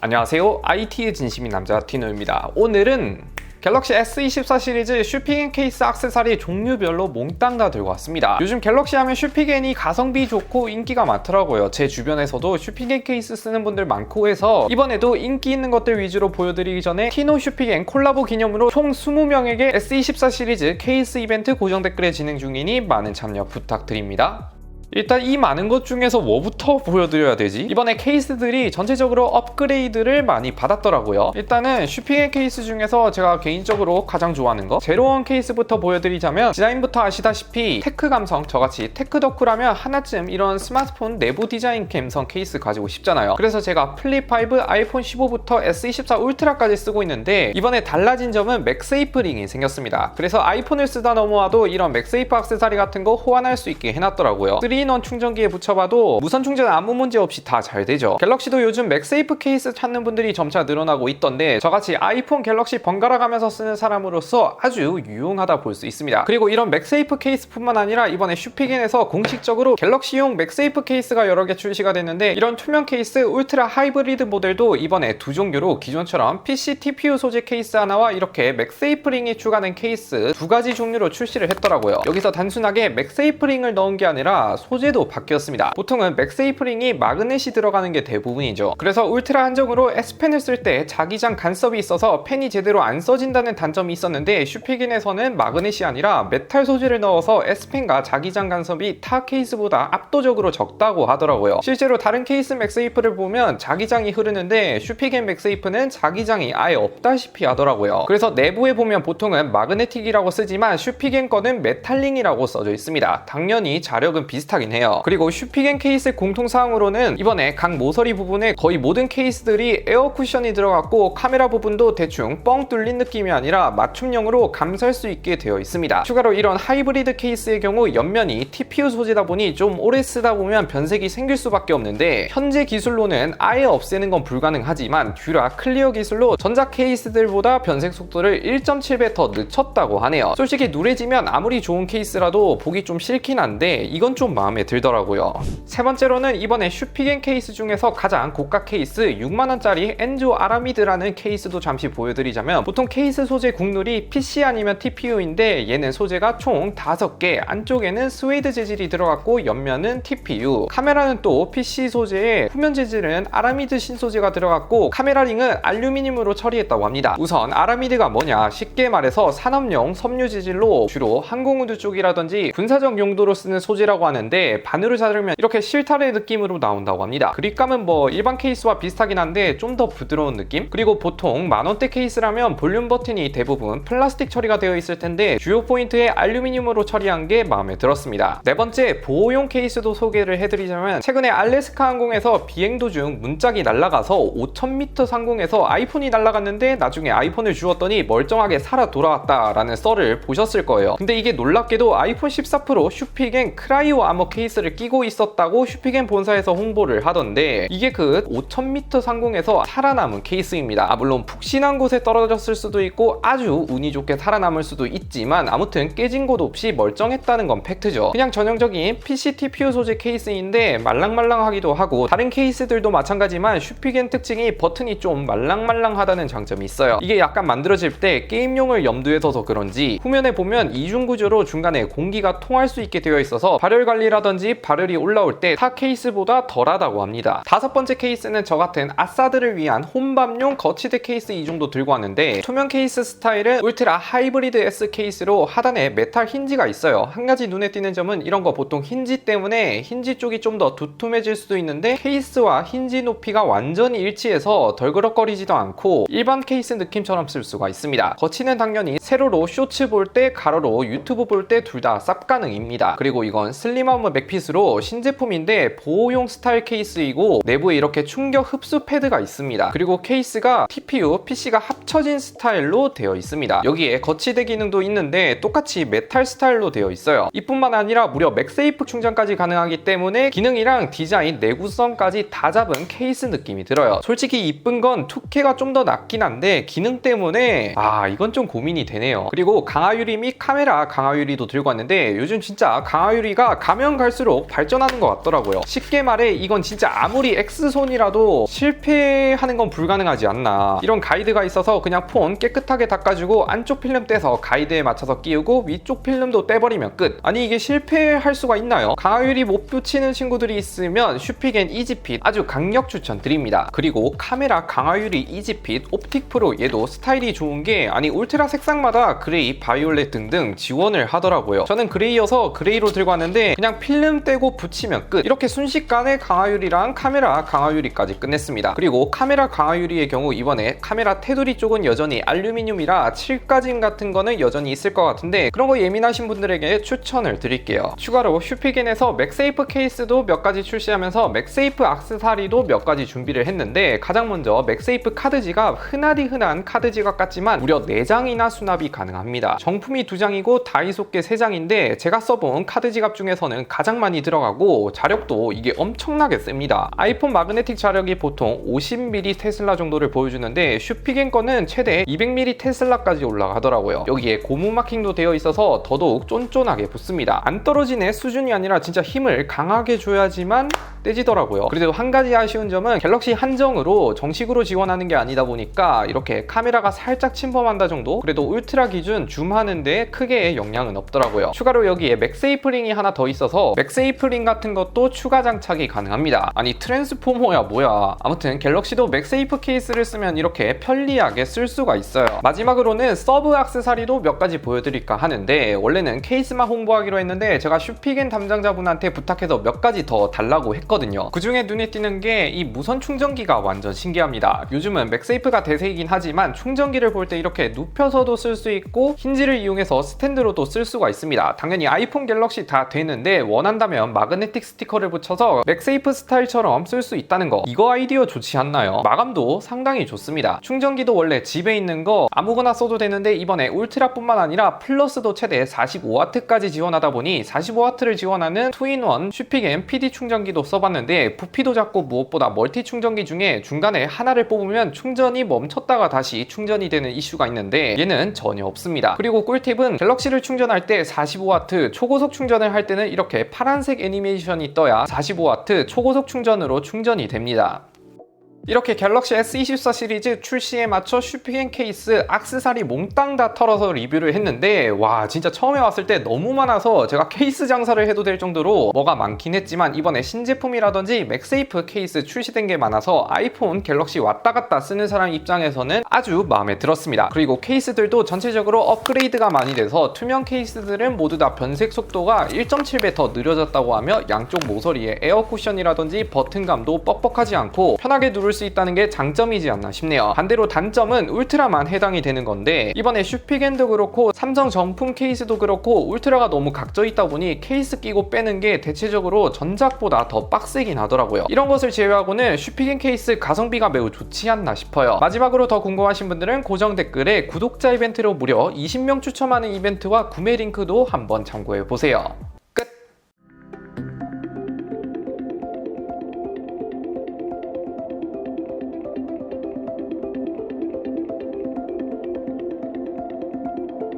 안녕하세요. IT의 진심인 남자 티노입니다. 오늘은 갤럭시 S24 시리즈 슈핑앤 케이스 액세서리 종류별로 몽땅 다 들고 왔습니다. 요즘 갤럭시 하면 슈핑앤이 가성비 좋고 인기가 많더라고요. 제 주변에서도 슈핑앤 케이스 쓰는 분들 많고 해서 이번에도 인기 있는 것들 위주로 보여드리기 전에 티노 슈핑앤 콜라보 기념으로 총 20명에게 S24 시리즈 케이스 이벤트 고정 댓글에 진행 중이니 많은 참여 부탁드립니다. 일단 이 많은 것 중에서 뭐부터 보여드려야 되지? 이번에 케이스들이 전체적으로 업그레이드를 많이 받았더라고요. 일단은 슈핑앤 케이스 중에서 제가 개인적으로 가장 좋아하는 거 제로원 케이스부터 보여드리자면 디자인부터 아시다시피 테크 감성, 저같이 테크 덕후라면 하나쯤 이런 스마트폰 내부 디자인 감성 케이스 가지고 싶잖아요. 그래서 제가 플립5, 아이폰 15부터 S24 울트라까지 쓰고 있는데 이번에 달라진 점은 맥세이프 링이 생겼습니다. 그래서 아이폰을 쓰다 넘어와도 이런 맥세이프 액세서리 같은 거 호환할 수 있게 해놨더라고요. 3인원 충전기에 붙여봐도 무선 충전 아무 문제 없이 다 잘 되죠. 갤럭시도 요즘 맥세이프 케이스 찾는 분들이 점차 늘어나고 있던데 저같이 아이폰 갤럭시 번갈아 가면서 쓰는 사람으로서 아주 유용하다 볼 수 있습니다. 그리고 이런 맥세이프 케이스뿐만 아니라 이번에 슈핑앤에서 공식적으로 갤럭시용 맥세이프 케이스가 여러 개 출시가 됐는데 이런 투명 케이스 울트라 하이브리드 모델도 이번에 두 종류로 기존처럼 PC TPU 소재 케이스 하나와 이렇게 맥세이프 링이 추가된 케이스 두 가지 종류로 출시를 했더라고요. 여기서 단순하게 맥세이프 링을 넣은 게 아니라 소재도 바뀌었습니다. 보통은 맥세이프 링이 마그넷이 들어가는 게 대부분이죠. 그래서 울트라 한정으로 S펜을 쓸 때 자기장 간섭이 있어서 펜이 제대로 안 써진다는 단점이 있었는데 슈핑앤에서는 마그넷이 아니라 메탈 소재를 넣어서 S펜과 자기장 간섭이 타 케이스보다 압도적으로 적다고 하더라고요. 실제로 다른 케이스 맥세이프를 보면 자기장이 흐르는데 슈핑앤 맥세이프는 자기장이 아예 없다시피 하더라고요. 그래서 내부에 보면 보통은 마그네틱이라고 쓰지만 슈핑앤 거는 메탈링이라고 써져 있습니다. 당연히 자력은 비슷하긴 해요. 그리고 슈핑앤 케이스 공통사항으로는 이번에 각 모서리 부분에 거의 모든 케이스들이 에어 쿠션이 들어갔고 카메라 부분도 대충 뻥 뚫린 느낌이 아니라 맞춤형으로 감쌀 수 있게 되어 있습니다. 추가로 이런 하이브리드 케이스의 경우 옆면이 TPU 소재다 보니 좀 오래 쓰다 보면 변색이 생길 수밖에 없는데 현재 기술로는 아예 없애는 건 불가능하지만 듀라 클리어 기술로 전자 케이스들보다 변색 속도를 1.7배 더 늦췄다고 하네요. 솔직히 누래지면 아무리 좋은 케이스라도 보기 좀 싫긴 한데 이건 좀 마음에 들더라고요. 세 번째로는 이번에 슈핑앤 케이스 중에서 가장 고가 케이스 6만원짜리 엔조 아라미드라는 케이스도 잠시 보여드리자면 보통 케이스 소재 국룰이 PC 아니면 TPU인데 얘는 소재가 총 5개, 안쪽에는 스웨이드 재질이 들어갔고 옆면은 TPU, 카메라는 또 PC 소재에 후면 재질은 아라미드 신소재가 들어갔고 카메라 링은 알루미늄으로 처리했다고 합니다. 우선 아라미드가 뭐냐, 쉽게 말해서 산업용 섬유 재질로 주로 항공우주 쪽이라든지 군사적 용도로 쓰는 소재라고 하는데 반으로 자르면 이렇게 실타래 느낌으로 나온다고 합니다. 그립감은 뭐 일반 케이스와 비슷하긴 한데 좀 더 부드러운 느낌? 그리고 보통 만원대 케이스라면 볼륨 버튼이 대부분 플라스틱 처리가 되어 있을 텐데 주요 포인트에 알루미늄으로 처리한 게 마음에 들었습니다. 네 번째, 보호용 케이스도 소개를 해드리자면 최근에 알래스카 항공에서 비행 도중 문짝이 날아가서 5000m 상공에서 아이폰이 날아갔는데 나중에 아이폰을 주웠더니 멀쩡하게 살아 돌아왔다라는 썰을 보셨을 거예요. 근데 이게 놀랍게도 아이폰 14 프로 슈핑앤 크라이오 아머 케이스를 끼고 있었다고 슈핑앤 본사에서 홍보를 하던데 이게 그 5000m 상공에서 살아남은 케이스입니다. 물론 푹신한 곳에 떨어졌을 수도 있고 아주 운이 좋게 살아남을 수도 있지만 아무튼 깨진 곳 없이 멀쩡했다는 건 팩트죠. 그냥 전형적인 PC TPU 소재 케이스인데 말랑말랑하기도 하고 다른 케이스들도 마찬가지지만 슈핑앤 특징이 버튼이 좀 말랑말랑하다는 장점이 있어요. 이게 약간 만들어질 때 게임용을 염두에 둬서 그런지 후면에 보면 이중 구조로 중간에 공기가 통할 수 있게 되어 있어서 발열 관리라든지 발열이 올라올 때 타 케이스보다 덜하다고 합니다. 다섯 번째 케이스는 저 같은 아싸들을 위한 혼밥용 거치대 케이스 이 정도 들고 왔는데 투명 케이스 스타일은 울트라 하이브리드 S 케이스로 하단에 메탈 힌지가 있어요. 한 가지 눈에 띄는 점은 이런 거 보통 힌지 때문에 힌지 쪽이 좀 더 두툼해질 수도 있는데 케이스와 힌지 높이가 완전히 일치해서 덜그럭거리지도 않고 일반 케이스 느낌처럼 쓸 수가 있습니다. 거치는 당연히 세로로 쇼츠 볼 때 가로로 유튜브 볼 때 둘 다 쌉 가능입니다. 그리고 이건 슬림한 타이타니엄 맥핏으로 신제품인데 보호용 스타일 케이스이고 내부에 이렇게 충격 흡수 패드가 있습니다. 그리고 케이스가 TPU, PC가 합쳐진 스타일로 되어 있습니다. 여기에 거치대 기능도 있는데 똑같이 메탈 스타일로 되어 있어요. 이뿐만 아니라 무려 맥세이프 충전까지 가능하기 때문에 기능이랑 디자인, 내구성까지 다 잡은 케이스 느낌이 들어요. 솔직히 이쁜 건 2K가 좀 더 낫긴 한데 기능 때문에 이건 좀 고민이 되네요. 그리고 강화유리 및 카메라 강화유리도 들고 왔는데 요즘 진짜 강화유리가 가면 갈수록 발전하는 것 같더라고요. 쉽게 말해 이건 진짜 아무리 X손이라도 실패하는 건 불가능하지 않나. 이런 가이드가 있어서 그냥 폰 깨끗하게 닦아주고 안쪽 필름 떼서 가이드에 맞춰서 끼우고 위쪽 필름도 떼버리면 끝. 아니 이게 실패할 수가 있나요? 강화유리 못 붙이는 친구들이 있으면 슈피겐 이지핏 아주 강력 추천드립니다. 그리고 카메라 강화유리 이지핏 옵틱 프로 얘도 스타일이 좋은 게 울트라 색상마다 그레이, 바이올렛 등등 지원을 하더라고요. 저는 그레이여서 그레이로 들고 왔는데 그냥 필름 떼고 붙이면 끝. 이렇게 순식간에 강화유리랑 카메라 강화유리까지 끝냈습니다. 그리고 카메라 강화유리의 경우 이번에 카메라 테두리 쪽은 여전히 알루미늄이라 칠가짐 같은 거는 여전히 있을 것 같은데 그런 거 예민하신 분들에게 추천을 드릴게요. 추가로 슈피겐에서 맥세이프 케이스도 몇 가지 출시하면서 맥세이프 액세서리도 몇 가지 준비를 했는데 가장 먼저 맥세이프 카드 지갑, 흔한 카드 지갑 같지만 무려 4장이나 수납이 가능합니다. 정품이 2장이고 다이소께 3장인데 제가 써본 카드 지갑 중에서는 가장 많이 들어가고 자력도 이게 엄청나게 셉니다. 아이폰 마그네틱 자력이 보통 50mm 테슬라 정도를 보여주는데 슈피겐 거는 최대 200mm 테슬라까지 올라가더라고요. 여기에 고무 마킹도 되어 있어서 더더욱 쫀쫀하게 붙습니다. 안 떨어지네 수준이 아니라 진짜 힘을 강하게 줘야지만 떼지더라고요. 그래도 한 가지 아쉬운 점은 갤럭시 한정으로 정식으로 지원하는 게 아니다 보니까 이렇게 카메라가 살짝 침범한다 정도? 그래도 울트라 기준 줌하는데 크게 영향은 없더라고요. 추가로 여기에 맥세이프 링이 하나 더 있어서 맥세이프 링 같은 것도 추가 장착이 가능합니다. 아니 트랜스포머야 뭐야. 아무튼 갤럭시도 맥세이프 케이스를 쓰면 이렇게 편리하게 쓸 수가 있어요. 마지막으로는 서브 액세서리도 몇 가지 보여드릴까 하는데 원래는 케이스만 홍보하기로 했는데 제가 슈피겐 담당자분한테 부탁해서 몇 가지 더 달라고 했거든요. 그 중에 눈에 띄는 게 이 무선 충전기가 완전 신기합니다. 요즘은 맥세이프가 대세이긴 하지만 충전기를 볼 때 이렇게 눕혀서도 쓸 수 있고 힌지를 이용해서 스탠드로도 쓸 수가 있습니다. 당연히 아이폰, 갤럭시 다 되는데 원한다면 마그네틱 스티커를 붙여서 맥세이프 스타일처럼 쓸 수 있다는 거, 이거 아이디어 좋지 않나요? 마감도 상당히 좋습니다. 충전기도 원래 집에 있는 거 아무거나 써도 되는데 이번에 울트라뿐만 아니라 플러스도 최대 45W까지 지원하다 보니 45W를 지원하는 2in1 슈피겐 PD 충전기도 써봤는데 부피도 작고 무엇보다 멀티 충전기 중에 중간에 하나를 뽑으면 충전이 멈췄다가 다시 충전이 되는 이슈가 있는데 얘는 전혀 없습니다. 그리고 꿀팁은 갤럭시를 충전할 때 45W, 초고속 충전을 할 때는 이렇게 파란색 애니메이션이 떠야 45W 초고속 충전으로 충전이 됩니다. 이렇게 갤럭시 S24 시리즈 출시에 맞춰 슈피겐 케이스, 액세서리 몽땅 다 털어서 리뷰를 했는데 와 진짜 처음에 왔을 때 너무 많아서 제가 케이스 장사를 해도 될 정도로 뭐가 많긴 했지만 이번에 신제품이라든지 맥세이프 케이스 출시된 게 많아서 아이폰, 갤럭시 왔다 갔다 쓰는 사람 입장에서는 아주 마음에 들었습니다. 그리고 케이스들도 전체적으로 업그레이드가 많이 돼서 투명 케이스들은 모두 다 변색 속도가 1.7배 더 느려졌다고 하며 양쪽 모서리에 에어 쿠션이라든지 버튼감도 뻑뻑하지 않고 편하게 누를 수 있다는 게 장점이지 않나 싶네요. 반대로 단점은 울트라만 해당이 되는 건데 이번에 슈피겐도 그렇고 삼성 정품 케이스도 그렇고 울트라가 너무 각져 있다 보니 케이스 끼고 빼는 게 대체적으로 전작보다 더 빡세긴 하더라고요. 이런 것을 제외하고는 슈피겐 케이스 가성비가 매우 좋지 않나 싶어요. 마지막으로 더 궁금하신 분들은 고정 댓글에 구독자 이벤트로 무려 20명 추첨하는 이벤트와 구매 링크도 한번 참고해 보세요.